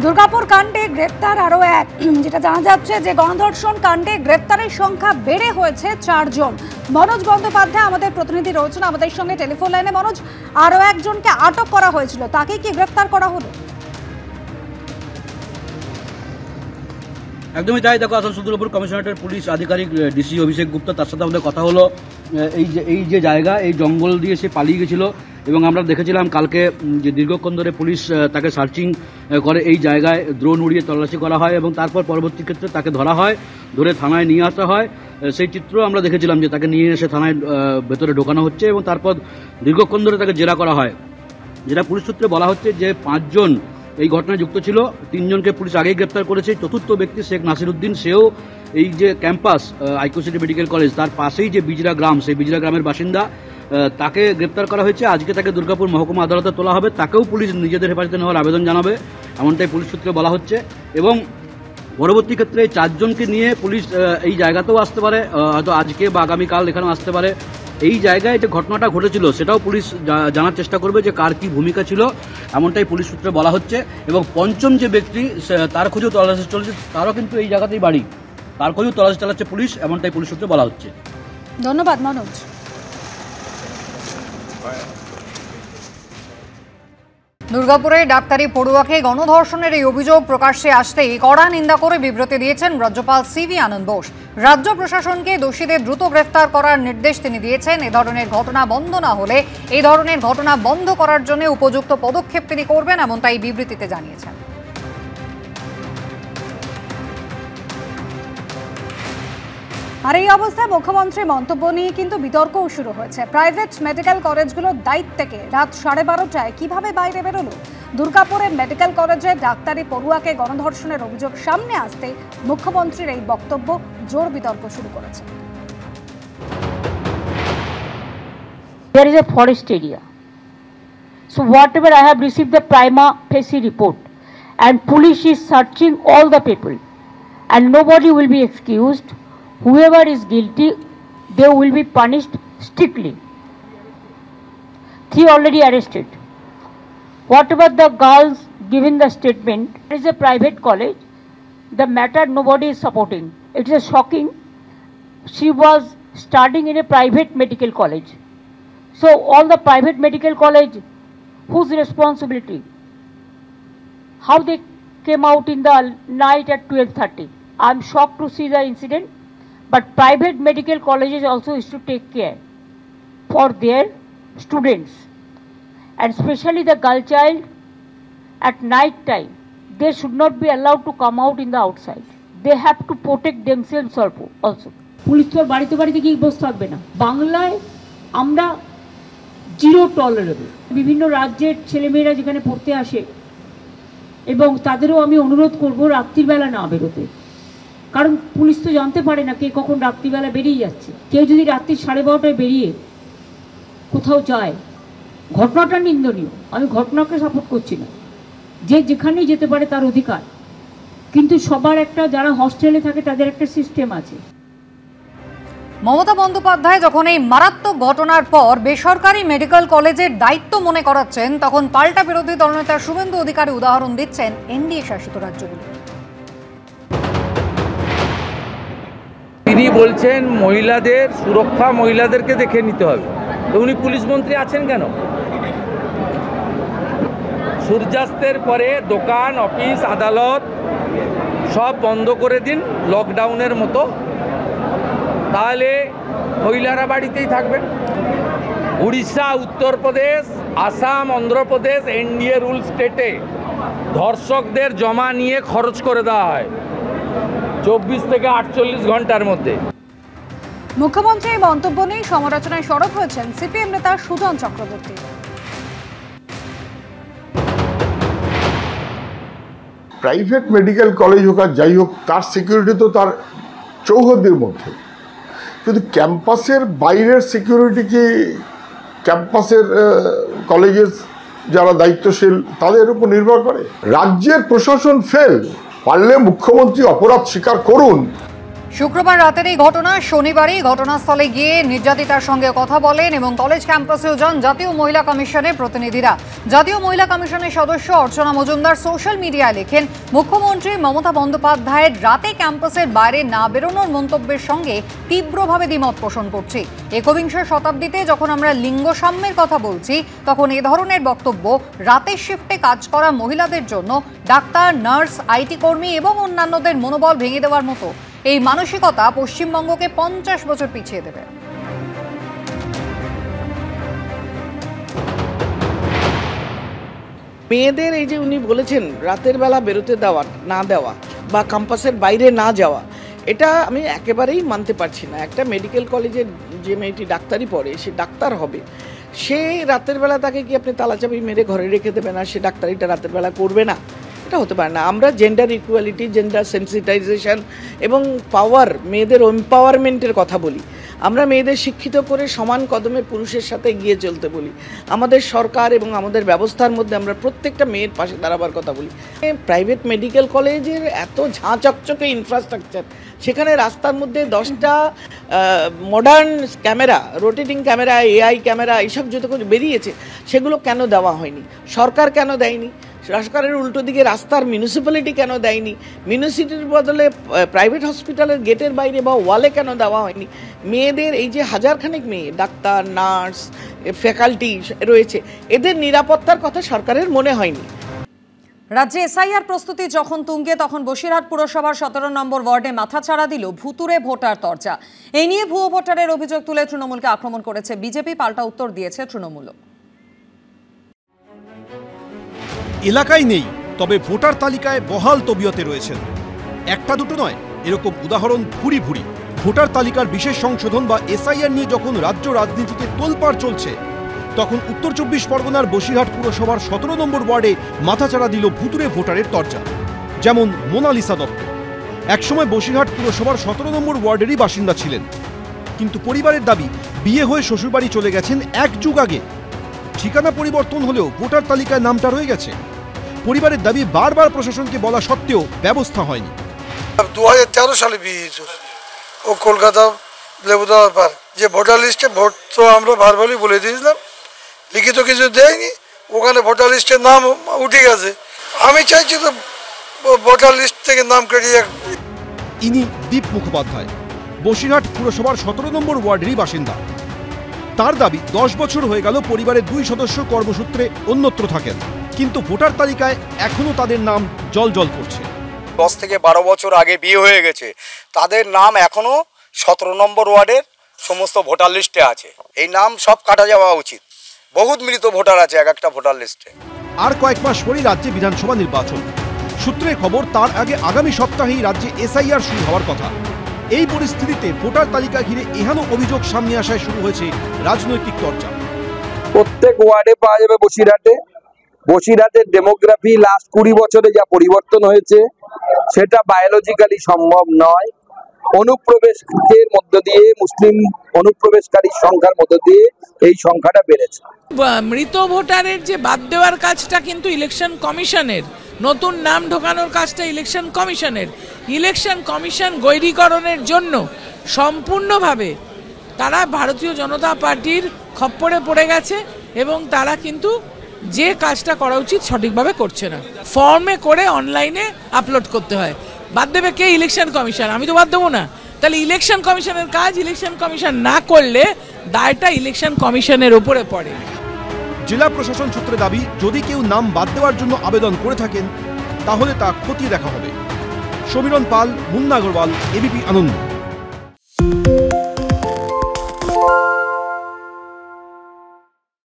দুর্গাপুর কাণ্ডে গ্রেপ্তার আরও এক। যেটা জানা যাচ্ছে যে গণধর্ষণ কাণ্ডে গ্রেপ্তারের সংখ্যা বেড়ে হয়েছে 4 জন। মনোজ বন্দ্যোপাধ্যায় আমাদের প্রতিনিধি রয়েছেন আমাদের সঙ্গে টেলিফোন লাইনে। মনোজ, আরও একজনকে আটক করা হয়েছিল, তাকে কি গ্রেপ্তার করা হলো? একদমই তাই। দেখো, আসানসোল দুর্গাপুর কমিশনারেটের পুলিশ আধিকারিক ডিসি অভিষেক গুপ্তা, তার সাথে আমাদের কথা হলো। এই যে জায়গা, এই জঙ্গল দিয়ে সে পালিয়ে গেছিল এবং আমরা দেখেছিলাম কালকে যে দীর্ঘক্ষণ ধরে পুলিশ তাকে সার্চিং করে। এই জায়গায় ড্রোন উড়িয়ে তল্লাশি করা হয় এবং তারপর পরবর্তী ক্ষেত্রে তাকে ধরা হয়, ধরে থানায় নিয়ে আসা হয়। সেই চিত্র আমরা দেখেছিলাম যে তাকে নিয়ে এসে থানায় ভেতরে ঢোকানো হচ্ছে এবং তারপর দীর্ঘক্ষণ ধরে তাকে জেরা করা হয়। যেটা পুলিশ সূত্রে বলা হচ্ছে যে 5 জন এই ঘটনায় যুক্ত ছিল। 3 জনকে পুলিশ আগেই গ্রেপ্তার করেছে। চতুর্থ ব্যক্তি শেখ নাসিরউদ্দিন, সেও এই যে campus IQ city medical college তার পাশেই যে বিজরা গ্রাম, সেই বিজরা গ্রামের বাসিন্দা, তাকে গ্রেপ্তার করা হয়েছে। আজকে তাকে দুর্গাপুর মহকুমা আদালতে তোলা হবে। তাকেও পুলিশ নিজেদের হেফাজতে নেওয়ার আবেদন জানাবে, এমনটাই পুলিশ সূত্রে বলা হচ্ছে। এবং পরবর্তী ক্ষেত্রে এই 4 জনকে নিয়ে পুলিশ এই জায়গাতেও আসতে পারে, হয়তো আজকে বা আগামীকাল এখানেও আসতে পারে। এই জায়গায় যে ঘটনাটা ঘটেছিল সেটাও পুলিশ জানার চেষ্টা করবে যে কার কি ভূমিকা ছিল, এমনটাই পুলিশ সূত্রে বলা হচ্ছে। এবং 5ম যে ব্যক্তি, তার খোঁজও তল্লাশি চলছে, তারও কিন্তু এই জায়গাতেই বাড়ি, তার খোঁজও তল্লাশি চালাচ্ছে পুলিশ, এমনটাই পুলিশ সূত্রে বলা হচ্ছে। ধন্যবাদ মনোজ। দুর্গাপুরে ডাক্তারি পড়ুয়াকে গণধর্ষণের এই অভিযোগ প্রকাশ্যে আসতেই কড়া নিন্দা করে বিবৃতি দিয়েছেন রাজ্যপাল সিভি আনন্দ বোস। রাজ্য প্রশাসনকে দোষীদের দ্রুত গ্রেফতার করার নির্দেশ তিনি দিয়েছেন। এ ধরনের ঘটনা বন্ধ না হলে এই ধরনের ঘটনা বন্ধ করার জন্য উপযুক্ত পদক্ষেপ তিনি করবেন, এমনটাই বিবৃতিতে জানিয়েছেন। আর এই অবস্থায় মুখ্যমন্ত্রীর মন্তব্য নিয়ে কিন্তু বিতর্কও শুরু হয়েছে। প্রাইভেট মেডিকেল কলেজগুলোর দায়িত্ব থেকে রাত 12:30টায় কিভাবে বাইরে বেরোলো? দুর্গাপুরের মেডিকেল কলেজে ডাক্তারি পড়ুয়াকে গণধর্ষণের অভিযোগ সামনে আসতে মুখ্যমন্ত্রীর এই বক্তব্য জোর বিতর্ক শুরু করেছে। There is a forest area. So whatever I have received the prima facie report and police is searching all the people and nobody will be excused. Whoever is guilty, they will be punished strictly. 3 already arrested. Whatever the girls given the statement, it is a private college. The matter nobody is supporting. It is shocking. She was studying in a private medical college. So all the private medical college, whose responsibility? How they came out in the night at 12:30? I am shocked to see the incident. But private medical colleges also is to take care for their students, and especially the girl child at night time. They should not be allowed to come out in the outside. They have to protect themselves also. Police তো বাড়িতে বাড়িতে গিয়ে বসে থাকবে না। বাংলায় আমরা zero tolerable. বিভিন্ন রাজ্যের ছেলেমেয়েরা যেখানে পড়তে আসে এবং তাদেরও আমি অনুরোধ করব রাত্রিবেলা না বেরোতে, কারণ পুলিশ তো জানতে পারে না কে কখন রাত্রিবেলা বেরিয়ে যাচ্ছে। কেউ যদি রাত্রি 12:30টায় বেরিয়ে কোথাও যায়, ঘটনাটা নিন্দনীয়। আমি ঘটনাকে সাপোর্ট করছি না, যে যেখানেই যেতে পারে তার অধিকার, কিন্তু সবার একটা, যারা হস্টেলে থাকে তাদের একটা সিস্টেম আছে। মমতা বন্দ্যোপাধ্যায় যখন এই মারাত্মক ঘটনার পর বেসরকারি মেডিকেল কলেজের দায়িত্ব মনে করাচ্ছেন, তখন পাল্টা বিরোধী দলনেতা শুভেন্দু অধিকারী উদাহরণ দিচ্ছেন এনডিএ শাসিত রাজ্যগুলো। তিনি বলছেন মহিলাদের সুরক্ষা মহিলাদেরকে দেখে নিতে হবে। তো উনি পুলিশ মন্ত্রী আছেন কেন? সূর্যাস্তের পরে দোকান, অফিস, আদালত সব বন্ধ করে দিন লকডাউনের মতো, তাহলে মহিলারা বাড়িতেই থাকবেন। উড়িষ্যা, উত্তরপ্রদেশ, আসাম, অন্ধ্রপ্রদেশ এনডিএ রুল স্টেটে ধর্ষকদের জমা নিয়ে খরচ করে দেওয়া হয় 24 থেকে 48 ঘন্টার মধ্যে। মুখ্যমন্ত্রী এই মন্তব্য নিয়ে সমালোচনায় সরব হয়েছেন সিপিএম নেতা Sujan Chakraborty. Private medical college হোক আর যাই হোক, তার সিকিউরিটি তো তার চৌহদ্দির মধ্যে, কিন্তু ক্যাম্পাসের বাইরের সিকিউরিটি কি ক্যাম্পাসের কলেজের যারা দায়িত্বশীল তাদের উপর নির্ভর করে? রাজ্যের প্রশাসন ফেল, পারলে মুখ্যমন্ত্রী অপরাধ স্বীকার করুন। শুক্রবার রাতের এই ঘটনা। শনিবারই ঘটনাস্থলে গিয়ে নির্যাতিতার সঙ্গে কথা বলেন এবং কলেজ ক্যাম্পাসেও যান জাতীয় মহিলা কমিশনের প্রতিনিধিরা। জাতীয় মহিলা কমিশনের সদস্য অর্চনা মজুমদার সোশ্যাল মিডিয়ায় লেখেন, মুখ্যমন্ত্রী মমতা বন্দ্যোপাধ্যায়ের রাতে ক্যাম্পাসের বাইরে না বেরোনোর মন্তব্যের সঙ্গে তীব্রভাবে দ্বিমত পোষণ করছি। একবিংশ শতাব্দীতে যখন আমরা লিঙ্গ সাম্যের কথা বলছি, তখন এ ধরনের বক্তব্য রাতের শিফটে কাজ করা মহিলাদের জন্য ডাক্তার, নার্স, আইটি কর্মী এবং অন্যান্যদের মনোবল ভেঙে দেওয়ার মতো। এই মানসিকতা পশ্চিমবঙ্গকে 50 বছর পিছিয়ে দেবে। মেয়েদের এই যে উনি বলেছেন রাতের বেলা বেরোতে দেওয়া না দেওয়া বা ক্যাম্পাসের বাইরে না যাওয়া, এটা আমি একেবারেই মানতে পারছি না। একটা মেডিকেল কলেজে যে মেয়েটি ডাক্তারি পড়ে, সে ডাক্তার হবে, সে রাতের বেলা তাকে কি আপনি তালাচাবি মেরে ঘরে রেখে দেবে না, সে ডাক্তারিটা রাতের বেলা করবে না? এটা হতে পারে না। আমরা জেন্ডার ইকুয়ালিটি, জেন্ডার সেন্সিটাইজেশন এবং পাওয়ার, মেয়েদের এম্পাওয়ারমেন্টের কথা বলি। আমরা মেয়েদের শিক্ষিত করে সমান কদমে পুরুষের সাথে এগিয়ে চলতে বলি। আমাদের সরকার এবং আমাদের ব্যবস্থার মধ্যে আমরা প্রত্যেকটা মেয়ের পাশে দাঁড়াবার কথা বলি। প্রাইভেট মেডিকেল কলেজের এত ঝাঁ চকচকে ইনফ্রাস্ট্রাকচার, সেখানে রাস্তার মধ্যে 10টা modern camera, rotating camera, AI camera, এইসব যত কিছু বেরিয়েছে, সেগুলো কেন দেওয়া হয়নি? সরকার কেন দেয়নি? সরকারের উল্টো দিকে রাস্তার মিউনিসিপ্যালিটি কেন দেয়নি? মিউনিসিপ্যালিটির বদলে প্রাইভেট হসপিটালের গেটের বাইরে বা ওয়ালে কেন দেওয়া হয়নি? মেয়েদের এই যে হাজারখানেক মেয়ে, ডাক্তার, নার্স, ফ্যাকাল্টি রয়েছে, এদের নিরাপত্তার কথা সরকারের মনে হয়নি। রাজ্যে এসআইআর প্রস্তুতি যখন তুঙ্গে, তখন বসিরহাট পুরসভার 17 নম্বর ওয়ার্ডে মাথাচাড়া দিল ভুতুড়ে ভোটার তরজা। এই নিয়ে ভুয়ো ভোটারের অভিযোগ তুলে তৃণমূলকে আক্রমণ করেছে বিজেপি, পাল্টা উত্তর দিয়েছে তৃণমূল। এলাকায় নেই, তবে ভোটার তালিকায় বহাল তবিয়তে রয়েছেন। একটা দুটো নয়, এরকম উদাহরণ ভুরি ভুরি। ভোটার তালিকার বিশেষ সংশোধন বা এসআইআর নিয়ে যখন রাজ্য রাজনীতিতে তোলপাড় চলছে, তখন উত্তর 24 পরগনার বসিরহাট পুরসভার 17 নম্বর ওয়ার্ডে মাথাচাড়া দিল ভুতুড়ে ভোটারের তরজা। যেমন মোনালিসা দত্ত, একসময় বসিরহাট পুরসভার 17 নম্বর ওয়ার্ডেরই বাসিন্দা ছিলেন, কিন্তু পরিবারের দাবি বিয়ে হয়ে শ্বশুরবাড়ি চলে গেছেন 1 যুগ আগে। ঠিকানা পরিবর্তন হলেও ভোটার তালিকায় নামটা রয়ে গেছে। পরিবারের দাবি বারবার প্রশাসনকে বলা সত্ত্বেও ব্যবস্থা হয়নি। 2013 সালে বিয়ে হয়েছে ও কলকাতা লেবুদার পার, যে ভোটার লিস্টে ভোট তো আমরা বারবারই বলে দিয়েছিলাম, লিখিত কিছু দেয়নি, ওখানে ভোটার লিস্টের নাম উঠে গেছে। আমি চাইছি তো ভোটার লিস্ট থেকে নাম কেটে। ইনি দীপ মুখোপাধ্যায়, বসিরহাট পুরসভার 17 নম্বর ওয়ার্ডেরই বাসিন্দা। তার দাবি 10 বছর হয়ে গেল পরিবারের 2 সদস্য কর্মসূত্রে অন্যত্র থাকেন, কিন্তু ভোটার তালিকায় এখনো তাদের নাম জল করছে। 10 থেকে 12 বছর আগে বিয়ে হয়ে গেছে, তাদের নাম এখনো 17 নম্বর ওয়ার্ডের সমস্ত ভোটার লিস্টে আছে। এই নাম সব কাটা যাওয়া উচিত। বহুত মৃত ভোটার আছে এক একটা ভোটার লিস্টে। আর কয়েক মাস পরেই রাজ্যে বিধানসভা নির্বাচন। সূত্রের খবর, তার আগে আগামী সপ্তাহেই রাজ্যে এসআইআর শুরু হওয়ার কথা। এই পরিস্থিতিতে ভোটার তালিকা ঘিরে এহেন অভিযোগ সামনে আসায় শুরু হয়েছে রাজনৈতিক চর্চা। প্রত্যেক ওয়ার্ডে পাওয়া যাবে বসিরহাটের ডেমোগ্রাফি লাস্ট 20 বছরে যা পরিবর্তন হয়েছে, সেটা বায়োলজিক্যালি সম্ভব নয়। অনুপ্রবেশের মধ্য দিয়ে, মুসলিম অনুপ্রবেশকারীর সংখ্যার মধ্য দিয়ে এই সংখ্যাটা বেড়েছে। মৃত ভোটারের যে বাদ দেওয়ার কাজটা কিন্তু ইলেকশন কমিশনের, নতুন নাম ঢোকানোর কাজটা ইলেকশন কমিশনের। ইলেকশন কমিশন গৈরীকরণের জন্য সম্পূর্ণভাবে তারা ভারতীয় জনতা পার্টির খপ্পরে পড়ে গেছে এবং তারা কিন্তু যে কাজটা করা উচিত সঠিকভাবে করছে না। ফর্মে করে অনলাইনে আপলোড করতে হয়। বাদ দেবে কে? Election commission. আমি তো বাদ দেবো না। তাহলে ইলেকশন কমিশনের কাজ ইলেকশন কমিশন না করলে দায়টা ইলেকশন কমিশনের উপরে পড়ে। জেলা প্রশাসন সূত্রে দাবি, যদি কেউ নাম বাদ দেওয়ার জন্য আবেদন করে থাকেন, তাহলে তা খতিয়ে দেখা হবে। সমীরণ পাল, মুন্না আগরওয়াল, এবিপি আনন্দ।